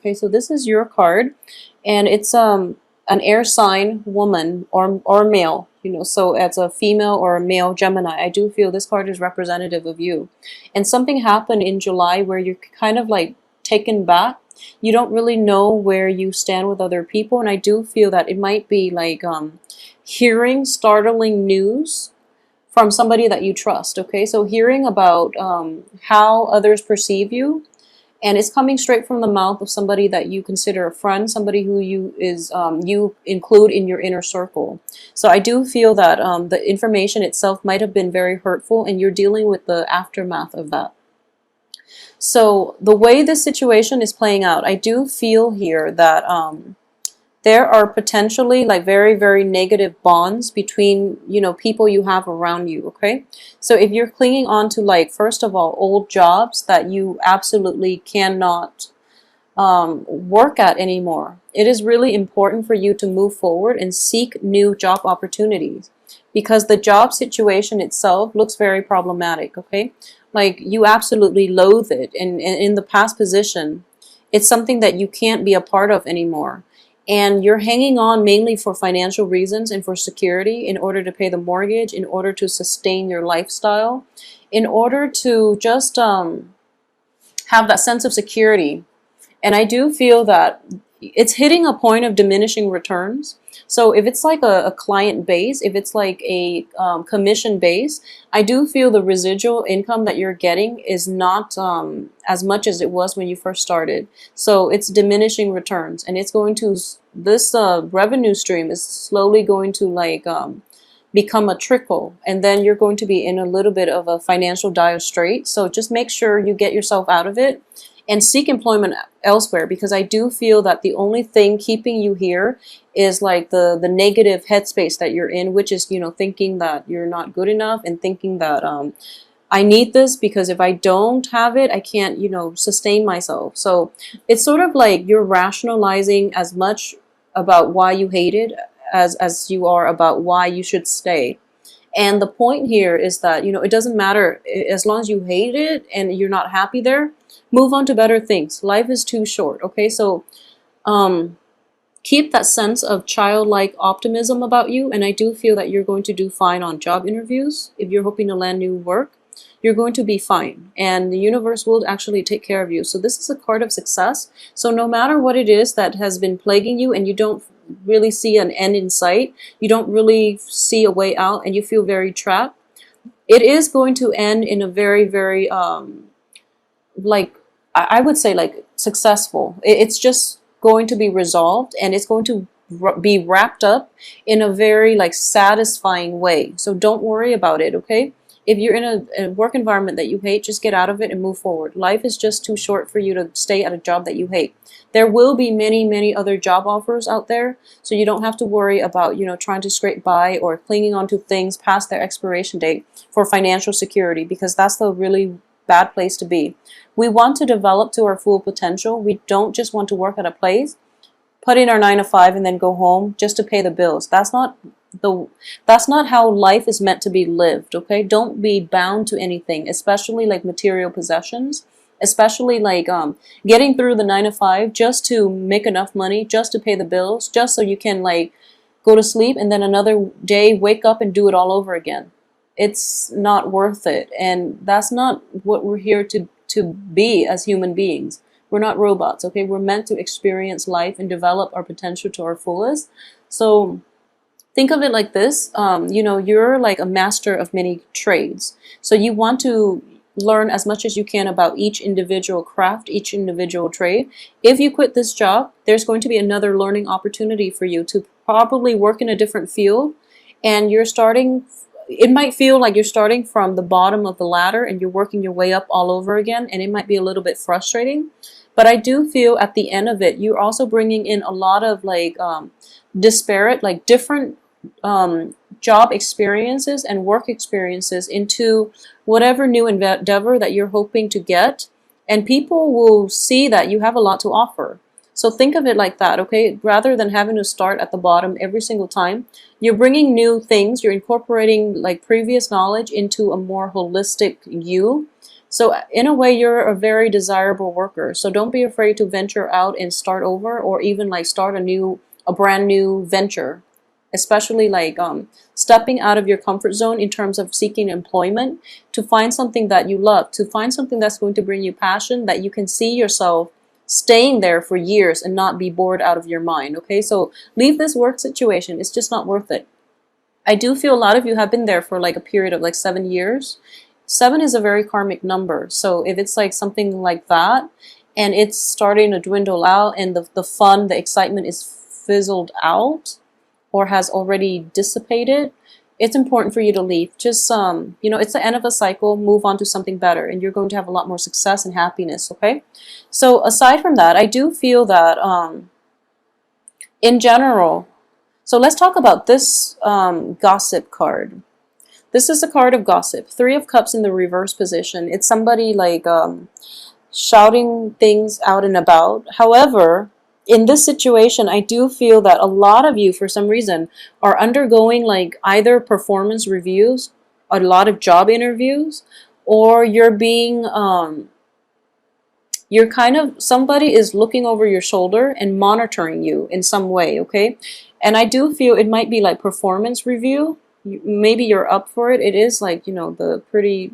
Okay, so this is your card, and it's an air sign woman or male, you know, so as a female or a male Gemini, I do feel this card is representative of you. And something happened in July where you're kind of like taken back. You don't really know where you stand with other people, and I do feel that it might be like hearing startling news from somebody that you trust. Okay, so hearing about how others perceive you, and it's coming straight from the mouth of somebody that you consider a friend, somebody who you include in your inner circle. So I do feel that the information itself might have been very hurtful, and you're dealing with the aftermath of that. So the way this situation is playing out, I do feel here that there are potentially like very, very negative bonds between, you know, people you have around you. Okay, so if you're clinging on to, like, first of all, old jobs that you absolutely cannot work at anymore, it is really important for you to move forward and seek new job opportunities, because the job situation itself looks very problematic. Okay, like you absolutely loathe it, and in the past position, it's something that you can't be a part of anymore. And you're hanging on mainly for financial reasons and for security, in order to pay the mortgage, in order to sustain your lifestyle, in order to just have that sense of security. And I do feel that it's hitting a point of diminishing returns. So if it's like a client base, if it's like a commission base, I do feel the residual income that you're getting is not as much as it was when you first started. So it's diminishing returns, and it's going to, this revenue stream is slowly going to like become a trickle, and then you're going to be in a little bit of a financial dire strait. So just make sure you get yourself out of it and seek employment elsewhere, because I do feel that the only thing keeping you here is like the negative headspace that you're in, which is, you know, thinking that you're not good enough, and thinking that I need this, because if I don't have it, I can't, you know, sustain myself. So it's sort of like you're rationalizing as much about why you hate it as you are about why you should stay. And the point here is that, you know, it doesn't matter, as long as you hate it and you're not happy there, move on to better things. Life is too short. Okay, so keep that sense of childlike optimism about you, and I do feel that you're going to do fine on job interviews. If you're hoping to land new work, you're going to be fine, and the universe will actually take care of you. So this is a card of success. So no matter what it is that has been plaguing you, and you don't really see an end in sight, you don't really see a way out, and you feel very trapped, it is going to end in a very, very like, I would say, like, successful. It's just going to be resolved, and it's going to be wrapped up in a very like satisfying way. So don't worry about it. Okay, if you're in a work environment that you hate, just get out of it and move forward. Life is just too short for you to stay at a job that you hate. There will be many, many other job offers out there, so you don't have to worry about, you know, trying to scrape by or clinging on to things past their expiration date for financial security, because that's the really bad place to be. We want to develop to our full potential. We don't just want to work at a place, put in our 9 to 5, and then go home just to pay the bills. That's not how life is meant to be lived. Okay, don't be bound to anything, especially like material possessions, especially like getting through the 9 to 5 just to make enough money, just to pay the bills, just so you can like go to sleep and then another day wake up and do it all over again. It's not worth it, and that's not what we're here to be as human beings. We're not robots. Okay, we're meant to experience life and develop our potential to our fullest. So think of it like this. You know, you're like a master of many trades, so you want to learn as much as you can about each individual craft, each individual trade. If you quit this job, there's going to be another learning opportunity for you to probably work in a different field, and you're starting, it might feel like you're starting from the bottom of the ladder and you're working your way up all over again, and it might be a little bit frustrating. But I do feel at the end of it, you're also bringing in a lot of like disparate, like different job experiences and work experiences into whatever new endeavor that you're hoping to get, and people will see that you have a lot to offer. So think of it like that, okay? Rather than having to start at the bottom every single time, you're bringing new things, you're incorporating like previous knowledge into a more holistic you. So in a way, you're a very desirable worker. So don't be afraid to venture out and start over, or even like start a brand new venture, especially like stepping out of your comfort zone in terms of seeking employment to find something that you love, to find something that's going to bring you passion, that you can see yourself staying there for years and not be bored out of your mind. Okay, so leave this work situation. It's just not worth it. I do feel a lot of you have been there for like a period of like 7 years. 7 is a very karmic number. So if it's like something like that and it's starting to dwindle out and the fun, the excitement is fizzled out or has already dissipated, it's important for you to leave. Just, it's the end of a cycle, move on to something better, and you're going to have a lot more success and happiness, okay? So aside from that, I do feel that in general, so let's talk about this gossip card. This is a card of gossip. 3 of Cups in the reverse position. It's somebody like shouting things out and about. However, in this situation, I do feel that a lot of you, for some reason, are undergoing like either performance reviews, a lot of job interviews, or you're being, you're kind of, somebody is looking over your shoulder and monitoring you in some way, okay? And I do feel it might be like performance review. Maybe you're up for it. It is like, the pretty,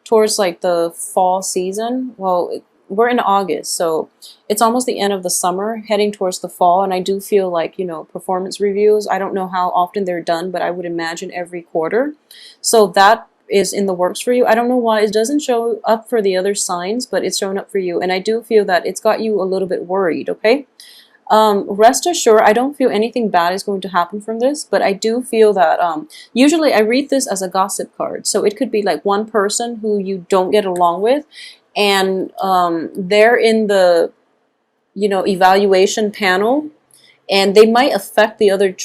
towards like the fall season. Well, we're in August, so it's almost the end of the summer, heading towards the fall, and I do feel like, performance reviews, I don't know how often they're done, but I would imagine every quarter. So that is in the works for you. I don't know why it doesn't show up for the other signs, but it's showing up for you, and I do feel that it's got you a little bit worried, okay? Rest assured, I don't feel anything bad is going to happen from this, but I do feel that usually I read this as a gossip card. So it could be like one person who you don't get along with, and they're in the, evaluation panel, and they might affect the other,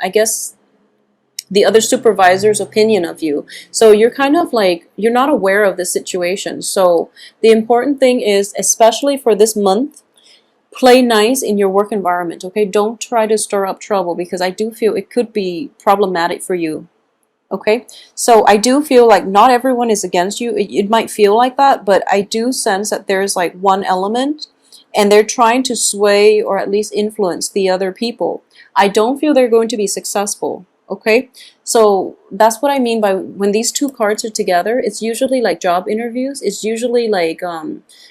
I guess, the other supervisor's opinion of you. So you're kind of like, you're not aware of the situation. So the important thing is, especially for this month, play nice in your work environment, okay? Don't try to stir up trouble, because I do feel it could be problematic for you, okay? So I do feel like not everyone is against you. It might feel like that, but I do sense that there's like one element, and they're trying to sway or at least influence the other people. I don't feel they're going to be successful, okay? So that's what I mean by when these 2 cards are together, it's usually like job interviews. It's usually like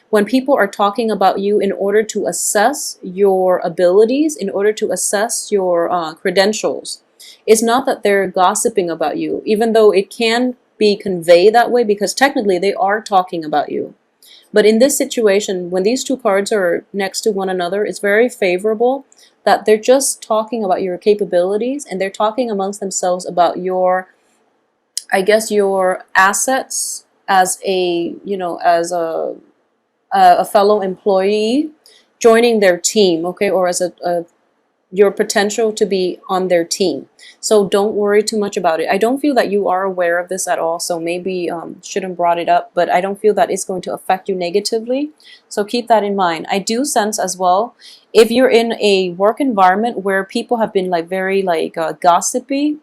when people are talking about you in order to assess your abilities, in order to assess your credentials. It's not that they're gossiping about you, even though it can be conveyed that way, because technically they are talking about you. But in this situation, when these 2 cards are next to one another, it's very favorable that they're just talking about your capabilities, and they're talking amongst themselves about your, I guess, your assets as a, as a fellow employee joining their team, okay, or as your potential to be on their team. So don't worry too much about it. I don't feel that you are aware of this at all, so maybe shouldn't brought it up, but I don't feel that it's going to affect you negatively. So keep that in mind. I do sense as well, if you're in a work environment where people have been like very like gossipy,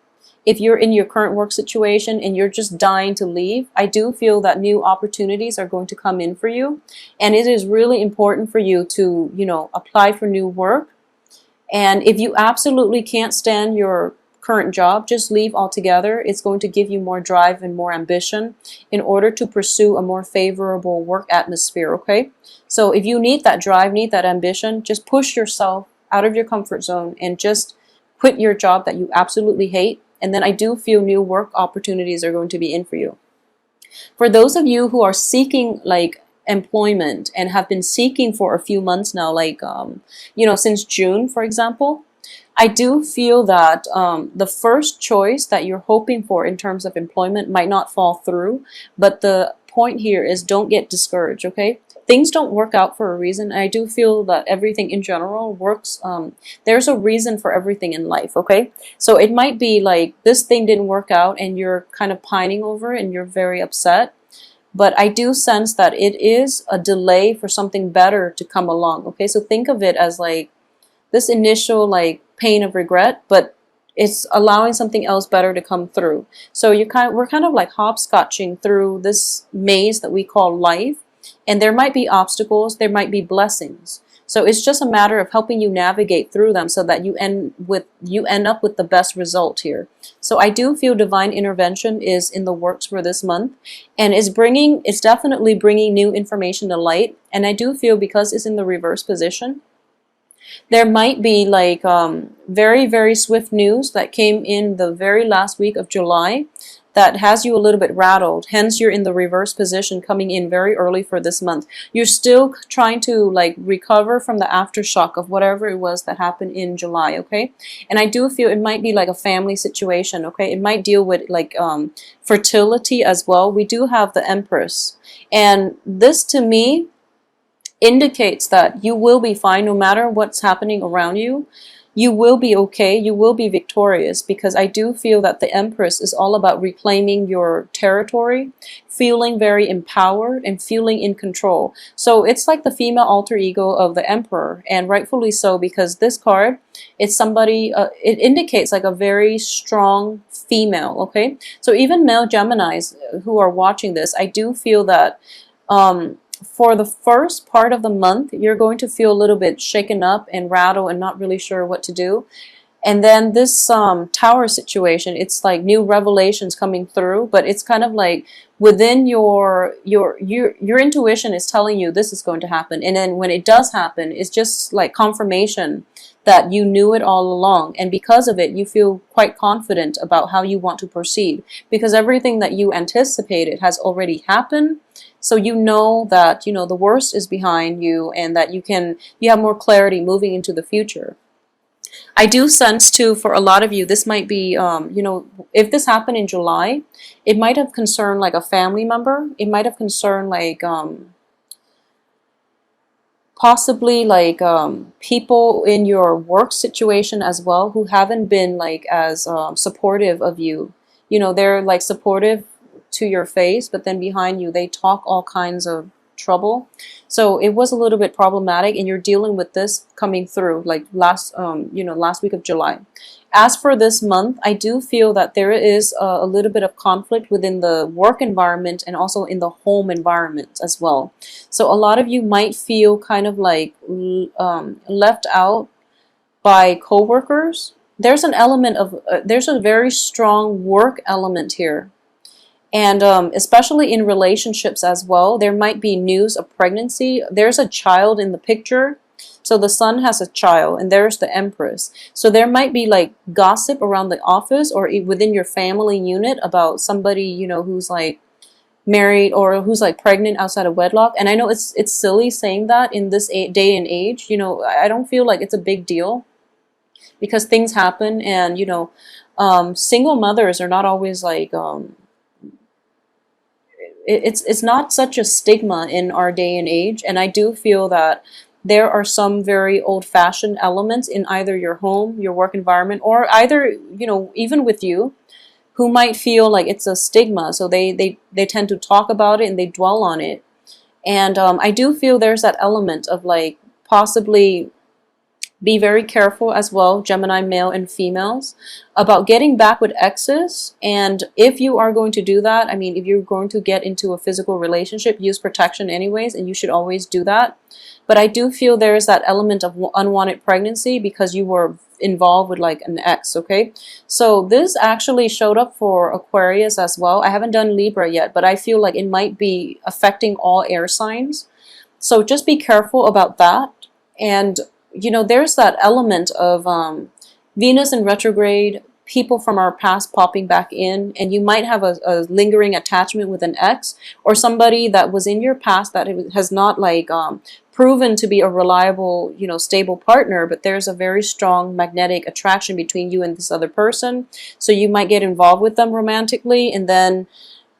if you're in your current work situation and you're just dying to leave, I do feel that new opportunities are going to come in for you. And it is really important for you to, apply for new work. And if you absolutely can't stand your current job, just leave altogether. It's going to give you more drive and more ambition in order to pursue a more favorable work atmosphere, okay? So if you need that drive, need that ambition, just push yourself out of your comfort zone and just quit your job that you absolutely hate. And then I do feel new work opportunities are going to be in for you. For those of you who are seeking like employment and have been seeking for a few months now, like, since June, for example, I do feel that the first choice that you're hoping for in terms of employment might not fall through. But the point here is, don't get discouraged, okay? Things don't work out for a reason. I do feel that everything in general works. There's a reason for everything in life, okay? So it might be like this thing didn't work out and you're kind of pining over it and you're very upset. But I do sense that it is a delay for something better to come along, okay? So think of it as like this initial like pain of regret, but it's allowing something else better to come through. So we're kind of like hopscotching through this maze that we call life, and there might be obstacles, there might be blessings. So it's just a matter of helping you navigate through them so that you end up with the best result here. So I do feel divine intervention is in the works for this month, and it's definitely bringing new information to light. And I do feel, because it's in the reverse position, there might be like very, very swift news that came in the very last week of July that has you a little bit rattled. Hence, you're in the reverse position coming in very early for this month. You're still trying to like recover from the aftershock of whatever it was that happened in July, okay? And I do feel it might be like a family situation, okay? It might deal with like fertility as well. We do have the Empress. And this to me indicates that you will be fine no matter what's happening around you. You will be okay. You will be victorious, because I do feel that the Empress is all about reclaiming your territory, feeling very empowered and feeling in control. So it's like the female alter ego of the Emperor, and rightfully so, because this card, it's somebody, it indicates like a very strong female, okay? So even male Geminis who are watching this, I do feel that for the first part of the month, you're going to feel a little bit shaken up and rattled and not really sure what to do. And then this tower situation, it's like new revelations coming through, but it's kind of like within your intuition is telling you this is going to happen. And then when it does happen, it's just like confirmation that you knew it all along. And because of it, you feel quite confident about how you want to proceed, because everything that you anticipated has already happened. So you know that, you know, the worst is behind you, and that you have more clarity moving into the future. I do sense too, for a lot of you, this might be, you know, if this happened in July, it might have concerned like a family member. It might have concerned like, possibly like people in your work situation as well, who haven't been like as supportive of you. You know, they're like supportive to your face, but then behind you, they talk all kinds of trouble. So it was a little bit problematic, and you're dealing with this coming through like last week of July. As for this month, I do feel that there is a little bit of conflict within the work environment and also in the home environment as well. So a lot of you might feel kind of like left out by coworkers. There's an element of there's a very strong work element here. And especially in relationships as well, there might be news of pregnancy. There's a child in the picture. So the Sun has a child, and there's the Empress. So there might be like gossip around the office or within your family unit about somebody, you know, who's like married or who's like pregnant outside of wedlock. And I know it's silly saying that in this day and age. You know, I don't feel like it's a big deal, because things happen, and you know, single mothers are not always like it's not such a stigma in our day and age. And I do feel that there are some very old-fashioned elements in either your home, your work environment, or either, you know, even with you, who might feel like it's a stigma. So they tend to talk about it and they dwell on it. And I do feel there's that element of like possibly be very careful as well, Gemini male and females, about getting back with exes. And if you are going to do that, I mean, if you're going to get into a physical relationship, use protection anyways, and you should always do that. But I do feel there is that element of unwanted pregnancy because you were involved with like an ex, okay? So this actually showed up for Aquarius as well. I haven't done Libra yet, but I feel like it might be affecting all air signs. So just be careful about that. And you know, there's that element of Venus in retrograde, people from our past popping back in, and you might have a lingering attachment with an ex or somebody that was in your past that has not like proven to be a reliable, you know, stable partner, but there's a very strong magnetic attraction between you and this other person. So you might get involved with them romantically, and then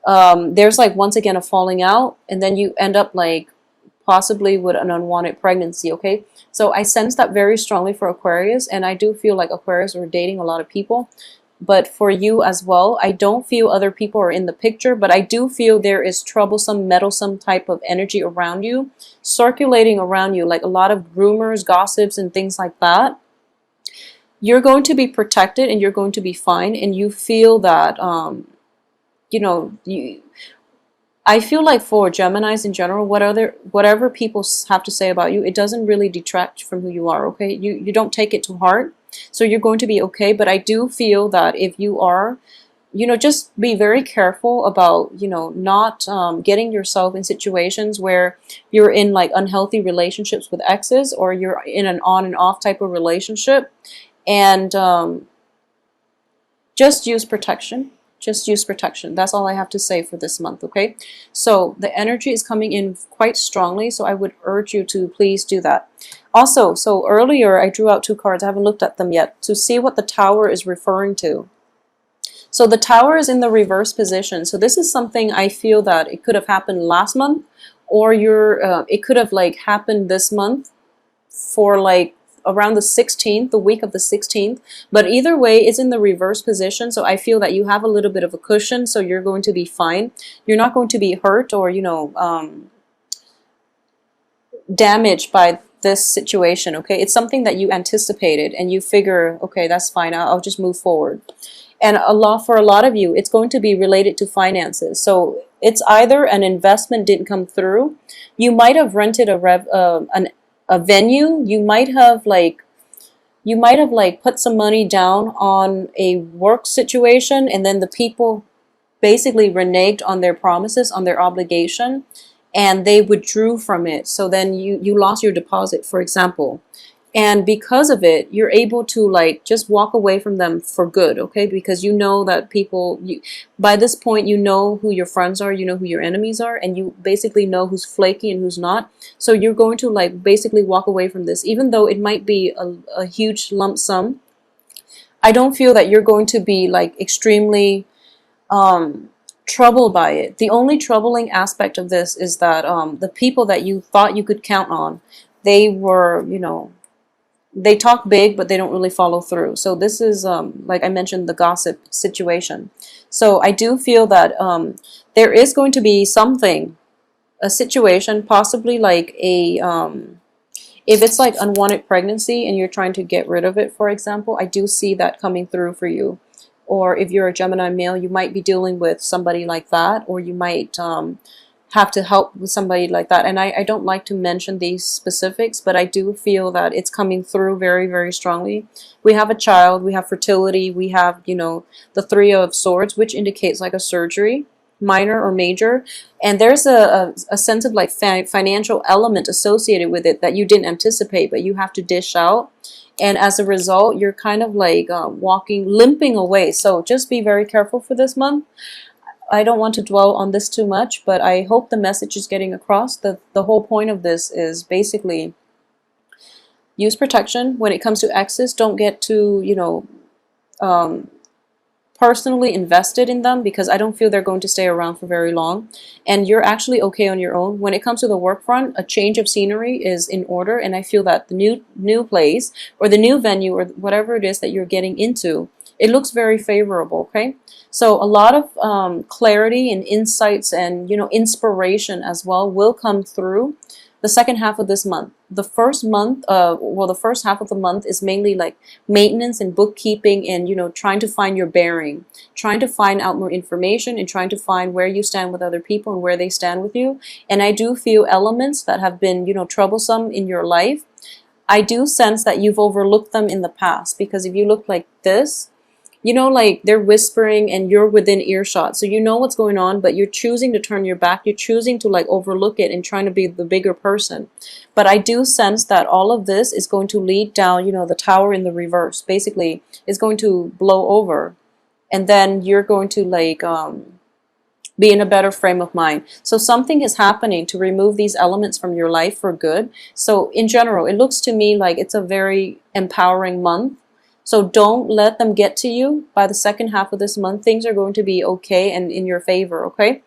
there's like once again a falling out, and then you end up like possibly with an unwanted pregnancy, okay? So I sense that very strongly for Aquarius, and I do feel like Aquarius are dating a lot of people. But for you as well, I don't feel other people are in the picture, but I do feel there is troublesome, meddlesome type of energy around you, circulating around you, like a lot of rumors, gossips, and things like that. you're going to be protected and you're going to be fine, and you feel that you know, I feel like for Geminis in general, whatever people have to say about you, it doesn't really detract from who you are, okay? You don't take it to heart, so you're going to be okay. But I do feel that if you are, you know, just be very careful about, you know, not getting yourself in situations where you're in like unhealthy relationships with exes, or you're in an on and off type of relationship. And just use protection. Just use protection. That's all I have to say for this month, okay? So the energy is coming in quite strongly, so I would urge you to please do that. Also, so earlier I drew out 2 cards. I haven't looked at them yet to see what the Tower is referring to. So the Tower is in the reverse position. So this is something I feel that it could have happened last month, or it could have like happened this month for like around the 16th, the week of the 16th. But either way, it's in the reverse position. So I feel that you have a little bit of a cushion, so you're going to be fine. You're not going to be hurt or, you know, damaged by this situation, okay? It's something that you anticipated and you figure, okay, that's fine. I'll just move forward. And for a lot of you, it's going to be related to finances. So it's either an investment didn't come through. You might have rented a venue. You might have like put some money down on a work situation, and then the people basically reneged on their promises, on their obligation, and they withdrew from it. So then you lost your deposit, for example. And because of it, you're able to like just walk away from them for good, okay? Because you know that by this point, you know who your friends are, you know who your enemies are, and you basically know who's flaky and who's not. So you're going to like basically walk away from this, even though it might be a huge lump sum. I don't feel that you're going to be like extremely troubled by it. The only troubling aspect of this is that the people that you thought you could count on, they were, you know, they talk big, but they don't really follow through. So this is, like I mentioned, the gossip situation. So I do feel that there is going to be a situation, possibly like if it's like unwanted pregnancy and you're trying to get rid of it, for example, I do see that coming through for you. Or if you're a Gemini male, you might be dealing with somebody like that, or you might have to help with somebody like that. And I don't like to mention these specifics, but I do feel that it's coming through very, very strongly. We have a child, we have fertility, we have, you know, the 3 of Swords, which indicates like a surgery, minor or major. And there's a sense of like financial element associated with it that you didn't anticipate, but you have to dish out. And as a result, you're kind of like limping away. So just be very careful for this month. I don't want to dwell on this too much, but I hope the message is getting across. The whole point of this is basically use protection. When it comes to exes, don't get too, you know, personally invested in them, because I don't feel they're going to stay around for very long. And you're actually okay on your own. When it comes to the work front, a change of scenery is in order, and I feel that the new place or the new venue or whatever it is that you're getting into, it looks very favorable, okay? So a lot of clarity and insights and, you know, inspiration as well will come through the second half of this month. The first half of the month is mainly like maintenance and bookkeeping and, you know, trying to find your bearing, trying to find out more information and trying to find where you stand with other people and where they stand with you. And I do feel elements that have been, you know, troublesome in your life. I do sense that you've overlooked them in the past, because if you look like this, you know, like they're whispering and you're within earshot. So you know what's going on, but you're choosing to turn your back. You're choosing to like overlook it and trying to be the bigger person. But I do sense that all of this is going to lead down, you know, the Tower in the reverse. Basically, is going to blow over. And then you're going to like be in a better frame of mind. So something is happening to remove these elements from your life for good. So in general, it looks to me like it's a very empowering month. So don't let them get to you. By the second half of this month, things are going to be okay and in your favor, okay?